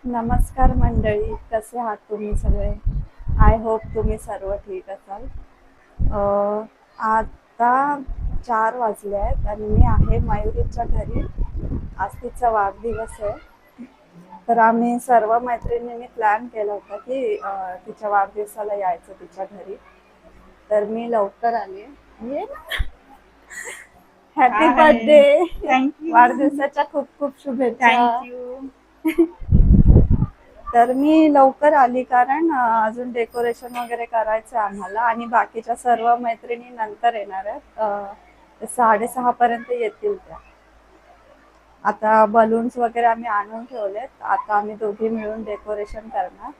नमस्कार मंडळी, कसे आहात तुम्ही सगळे? आय होप तुम्ही सर्व ठीक असाल. आता 4 वाजले आहेत आणि मी आहे मयुरीच्या घरी. आज तिचा वाढदिवस आहे. तर आम्ही सर्व मैत्रिणींनी प्लॅन केला होता की तिच्या वाढदिवसाला यायचं तिच्या घरी. तर मी लवकर आले. ये हॅपी बर्थडे. थँक्यू. वाढदिवसाच्या खूप खूप शुभेच्छा. थँक्यू. तर मी लवकर आली कारण अजून डेकोरेशन वगैरे करायचं आहे आम्हाला आणि बाकीच्या सर्व मैत्रिणी नंतर येणार आहेत. 6:30 पर्यंत येतील त्या. आता बलून्स वगैरे आम्ही आणून ठेवलेत. आता आम्ही दोघी मिळून डेकोरेशन करणार.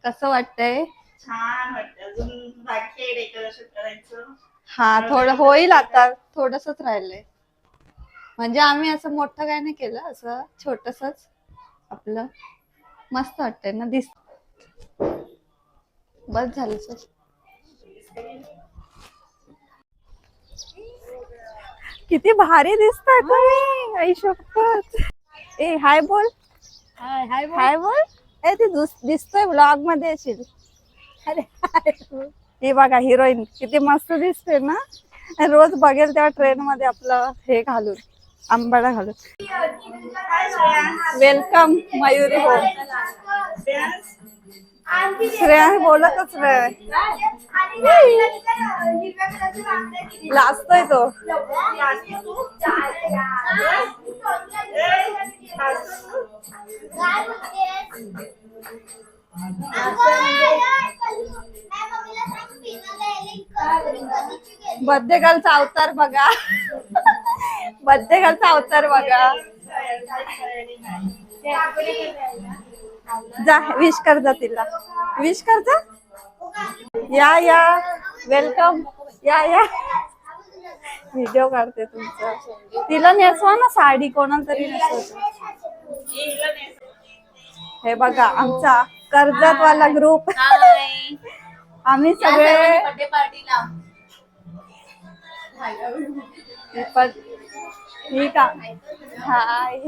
कसं वाटतंय? छान वाटतं. अजून बाकी आहे डेकोरेशन करायचं. हा, थोडं होईल आता, थोडंसंच राहिलंय. म्हणजे आम्ही असं मोठं काय नाही केलं, असं छोटसच आपलं. मस्त वाटतंय ना बस झालं सर. किती भारी दिसताय तुम्ही. आई शपथ. ए हाय बोल. हाय हाय हाय बोल. ए ती दिसतोय ब्लॉग मध्ये येशील. अरे ही बघा हिरोईन किती मस्त दिसते ना. रोज बघेल तेव्हा ट्रेन मध्ये आपलं हे घालून, आंबाडा घालून. वेलकम मयुरी. हो, श्रेयांश बोलतच नाही, लाजतोय तो. बर्थडे गर्लचा अवतार बघा. बर्थडे गर्लचा अवतार बघा. जा विश कर जा तिला. विश कर जा. या या वेलकम. या या. व्हिडिओ काढते तुमचा. तिला नेसवा ना साडी, कोणाला तरी नेसवतो. हे बघा आमचा कर्जत वाला ग्रुप. आम्ही सगळे बर्थडे पार्टीला. हाय.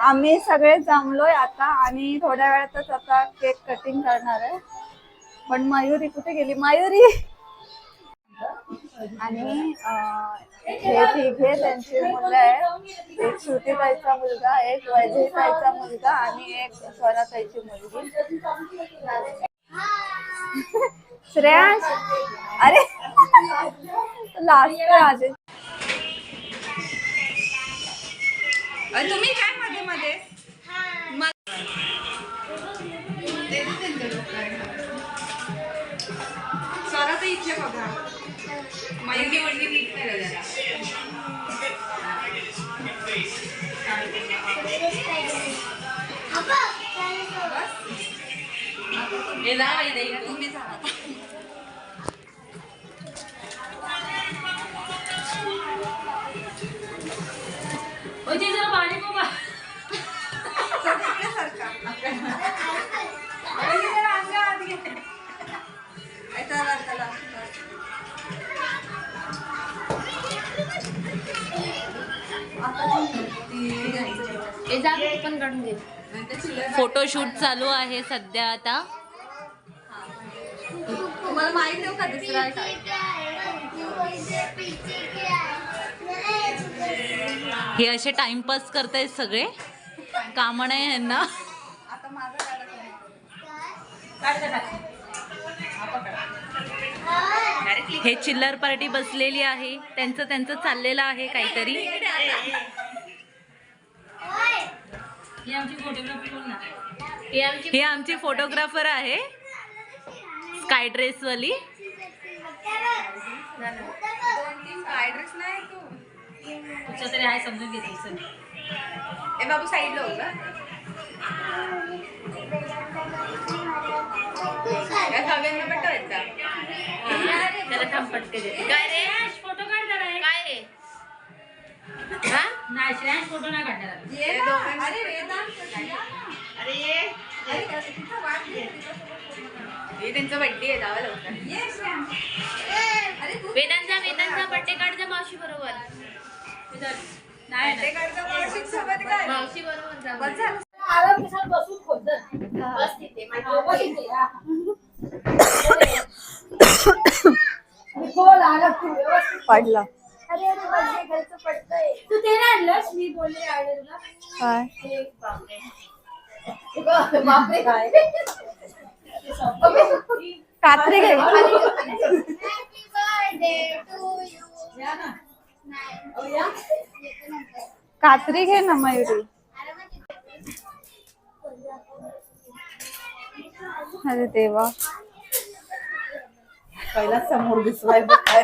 आम्ही सगळे जमलोय आता आणि थोड्या वेळातच आता केक कटिंग करणार आहे. पण मयुरी कुठे गेली? मयुरी. आणि हे तिघे त्यांची मुलं आहेत. एक श्रुतीताईचा मुलगा, एक वैजयताईचा मुलगा आणि एक स्वराताईची मुलगी. श्रेयांश, अरे लास्ट आले. तुम्ही काय मध्ये मध्ये स्वराताई इथे बघा. मयुरी वडली नीट नाही जरा. तुम्ही जा. जरा पाणी बाबा. पण काढून घे. फोटोशूट चालू आहे सध्या आता. तुम्हाला माहिती आहे का दुसरा आहे काय? हे असे टाइमपास करतायत सगळे, काम नाही यांना. आता माझा हे चिल्लर पार्टी बसलेली आहे, त्यांचं त्यांचं चाललेलं आहे काहीतरी. हे आमची फोटोग्राफर आहे, स्काय ड्रेस वाली. ड्रेस नाही तू तुझ्या तरी आहे, समजून घेते. ए बाबू साईडला हो का? पटवायचा त्याला थांब पटके देते. काय रे फोटो काढ जरा. काय रे नाही श्रेयांश फोटो नाही काढणार. अरे हे त्यांचा बर्थडे आहे, जावं लवकर. वेदांचा बर्थडे काढ जा मावशी बरोबर. नाही मावशी बरोबर. आराम के साथ बसून खोल दे. बस तिथे बस इथे, हा. खोल आलं तू व्यवस्थित. पडला अरे अरे बस घरचं पडतंय. तू ते नाही आणलंस मी बोलले आले तुला. काय ते बापरे. बापरे काय कात्री घे या ना. हो या. कात्री घे ना मयुरी. अरे देवा पहिला समोर दिसवायचं काय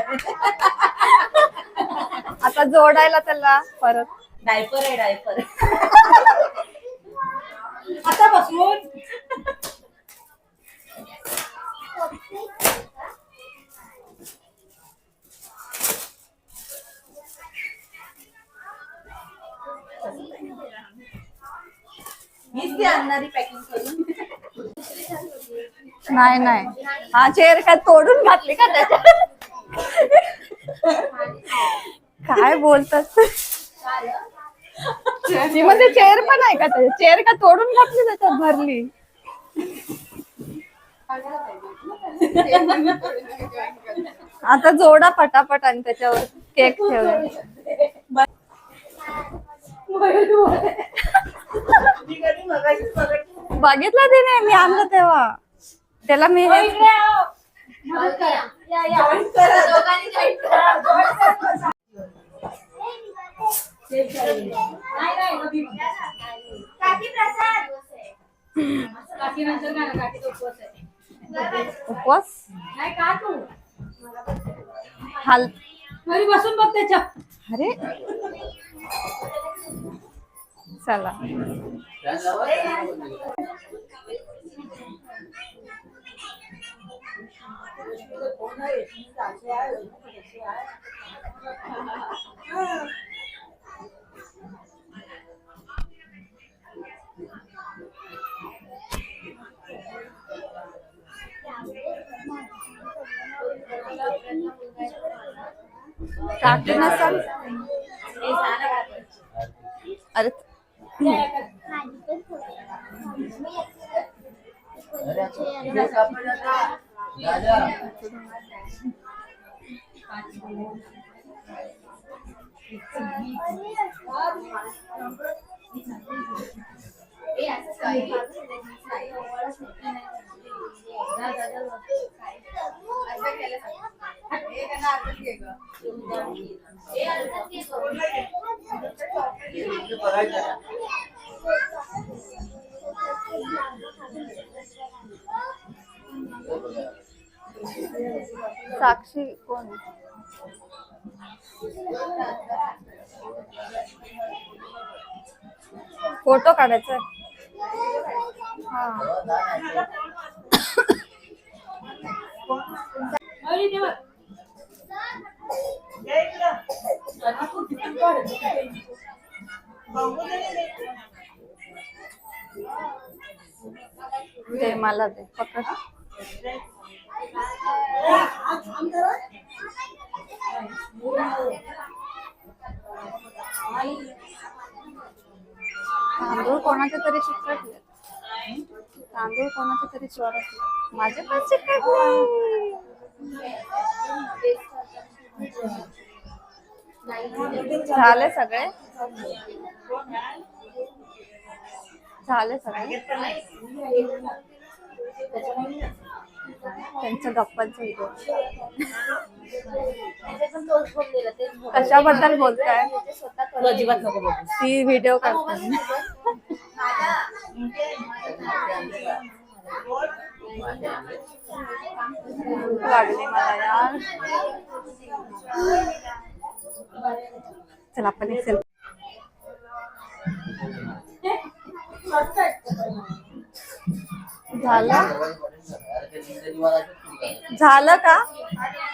आता जोडायला त्याला परत. डायपर आहे डायपर. आता बसून मीच ती आणणारी पॅकिंग करून. नाही नाही हा चेअर काय तोडून घातली का त्याच्यात. काय बोलतात मध्ये चेअर पण आहे का त्याच्यात. चेअर का तोडून घातली त्याच्यात भरली. आता जोडा पटापट आणि त्याच्यावर केक ठेवला. मी कधी मगाशीच बघितलं. बघितलं ते नाही मी आणलं तेव्हा त्याला मी हो, इकडे आओ. मदत करा. या या दोघांनी join करा. नाही नाही कधी काकी प्रसाद. काकी नंतर का काकी तो उपवास आहे. उपवास नाही का तू हाल. घरी बसून बघ त्याच्या. अरे चला काकी नसाल. अरे साक्षी कोण. फोटो काढायचा हा. अरे देवा. या इकडं. बघू दे रे. ते मला दे पकड. तांदूळ कोणाचे तरी चिकटले. तांदूळ कोणाचे तरी चिकटले. माझे पण चिकटले. झाले सगळे. झाले सगळे. त्यांच्या गप्पांचा व्हिडिओ. कशाबद्दल बोलताय. अजिबात नको बघू. ती व्हिडिओ करते. भूक लागली मला यार. चला आपण एक सेल्फी. झालं झालं का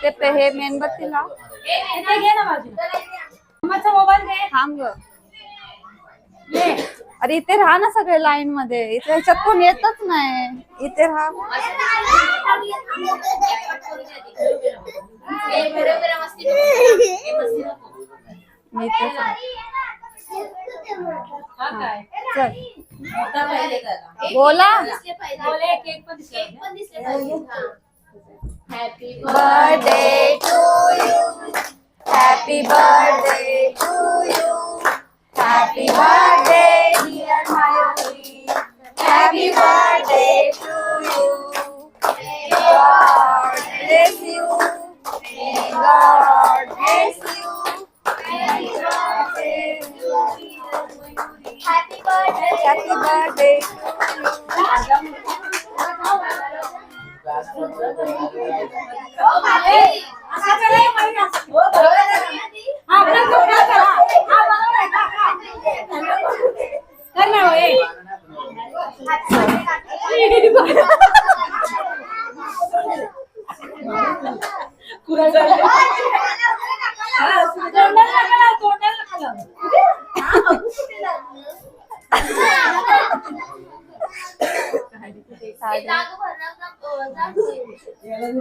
ते हे मेणबत्ती लाव. इथे घे ना बाजूला. मम्माचा मोबाईल दे. थांब ग. ये. अरे इथे राहा ना सगळे लाईन मध्ये. इथे ह्याच्यात कोण येतच नाही. इथे राहा. मी इथेच आहे. चल बोला. Happy birthday to you, happy birthday to you, happy birthday dear Mayuri, happy birthday to you. God bless you, God bless you. Happy birthday. Happy birthday.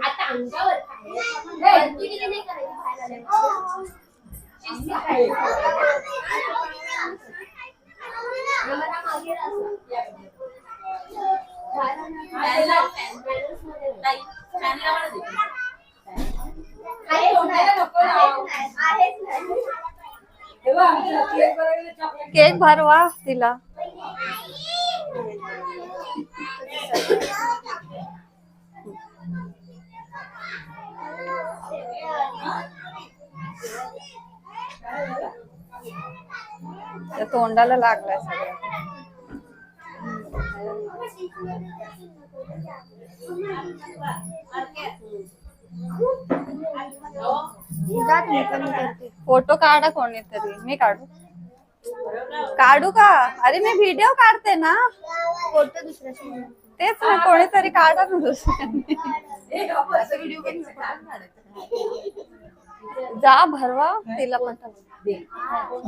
आता अंगावर किती नाही करायचं केक भरवा तिला. त्या तोंडाला लागलाय सगळं. फोटो काढा कोणीतरी. मी काढू काढू का? अरे मी व्हिडिओ काढते ना. फोटो दुसऱ्याशी तेच ना, कोणीतरी काढा ना दुसऱ्याने. जा भरवा तिला पण.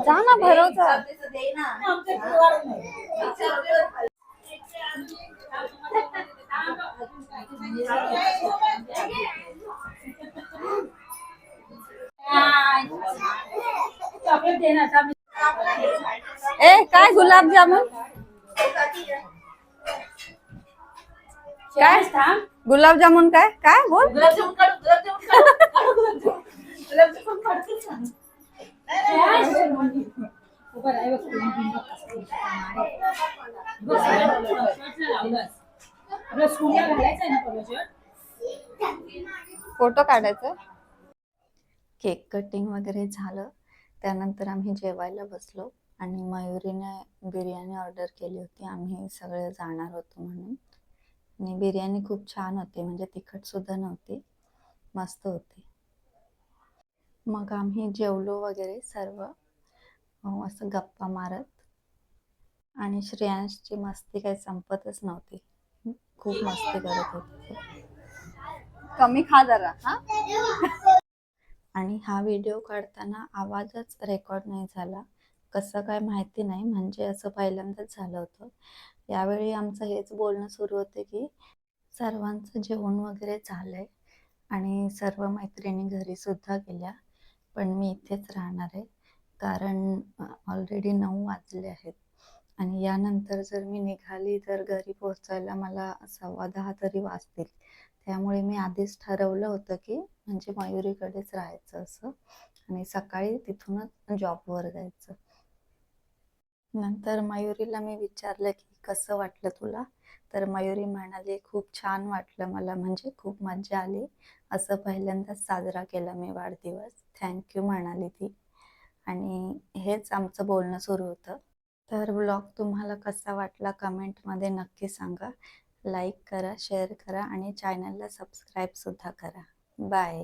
जा ना भरव जा. ए काय गुलाबजामुन? काय गुलाबजामुन? काय काय बोल. फोटो काढायचा. केक कटिंग वगैरे झालं. त्यानंतर आम्ही जेवायला बसलो आणि मयुरीने बिर्याणी ऑर्डर केली होती. आम्ही सगळे जाणार होतो म्हणून. आणि बिर्याणी खूप छान होती, म्हणजे तिखट सुद्धा नव्हती, मस्त होती. मग आम्ही जेवलो वगैरे सर्व असं गप्पा मारत. आणि श्रेयांशची मस्ती काही संपतच नव्हती, खूप मस्ती करत होती. कमी खा जरा हा. आणि हा व्हिडिओ काढताना आवाजच रेकॉर्ड नाही झाला, कसं काय माहिती नाही, म्हणजे असं पहिल्यांदाच झालं होतं. यावेळी आमचं हेच बोलणं सुरू होते की सर्वांचं जेवण वगैरे झालंय आणि सर्व मैत्रिणी घरी सुद्धा गेल्या, पण मी इथेच राहणार आहे कारण ऑलरेडी 9 वाजले आहेत. आणि यानंतर जर मी निघाली तर घरी पोहोचायला मला 10:15 तरी वाजतील. त्यामुळे मी आधीच ठरवलं होतं की म्हणजे मयुरीकडेच राहायचं असं, आणि सकाळी तिथूनच जॉबवर जायचं. नंतर मयुरीला मी विचारलं की कसं वाटलं तुला, तर मयुरी म्हणाली खूप छान वाटलं मला, म्हणजे खूप मजा आली, असं पहिल्यांदाच साजरा केला मी वाढदिवस, थँक्यू म्हणाली ती. आणि हेच आमचं बोलणं सुरू होतं. तर व्लॉग तुम्हाला कसा वाटला कमेंटमध्ये नक्की सांगा. लाईक करा, शेअर करा आणि चॅनलला सबस्क्राईब सुद्धा करा. बाय.